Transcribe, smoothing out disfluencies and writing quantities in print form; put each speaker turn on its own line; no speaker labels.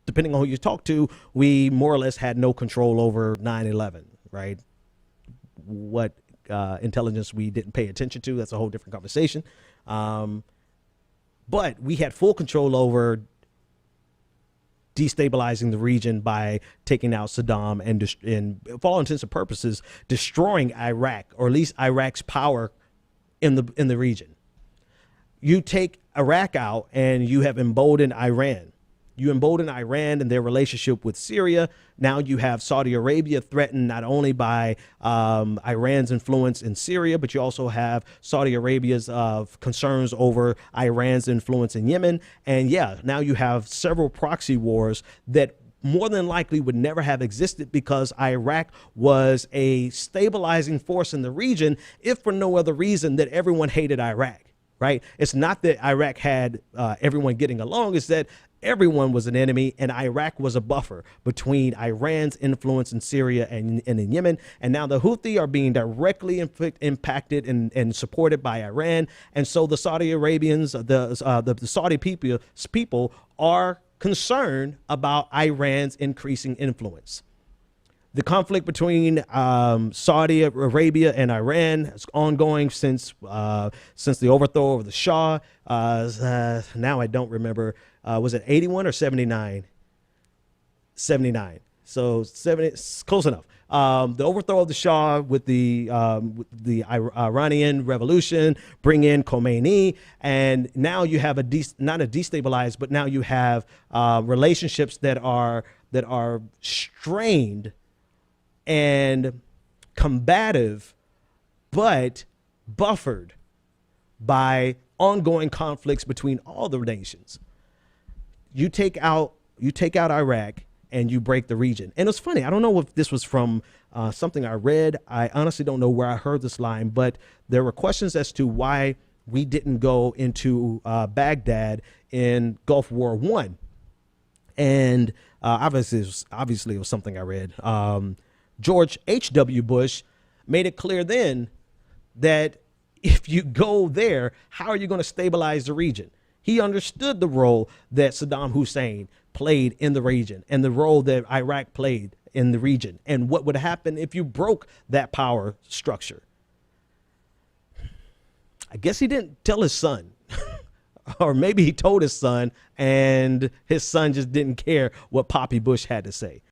depending on who you talk to, we more or less had no control over 9/11, right? What intelligence we didn't pay attention to, that's a whole different conversation. But we had full control over destabilizing the region by taking out Saddam and for all intents and purposes, destroying Iraq, or at least Iraq's power in the region. You take Iraq out and you have emboldened Iran. You embolden Iran and their relationship with Syria. Now you have Saudi Arabia threatened not only by Iran's influence in Syria, but you also have Saudi Arabia's concerns over Iran's influence in Yemen. And yeah, now you have several proxy wars that more than likely would never have existed because Iraq was a stabilizing force in the region, if for no other reason that everyone hated Iraq. Right? It's not that Iraq had everyone getting along, it's that everyone was an enemy and Iraq was a buffer between Iran's influence in Syria and in Yemen. And now the Houthi are being directly impacted and supported by Iran. And so the Saudi Arabians, the Saudi people are concerned about Iran's increasing influence. The conflict between Saudi Arabia and Iran is ongoing since the overthrow of the Shah. Now I don't remember. Was it 81 or 79? 79. So 70, close enough. The overthrow of the Shah with the Iranian Revolution, bring in Khomeini, and now you have not a destabilized, but now you have relationships that are strained and combative, but buffered by ongoing conflicts between all the nations. You take out Iraq and you break the region. And it's funny, I don't know if this was from something I read. I honestly don't know where I heard this line, but there were questions as to why we didn't go into Baghdad in Gulf War I. And obviously it was something I read. George H.W. Bush made it clear then that if you go there, how are you going to stabilize the region? He understood the role that Saddam Hussein played in the region and the role that Iraq played in the region and what would happen if you broke that power structure. I guess he didn't tell his son, or maybe he told his son and his son just didn't care what Poppy Bush had to say.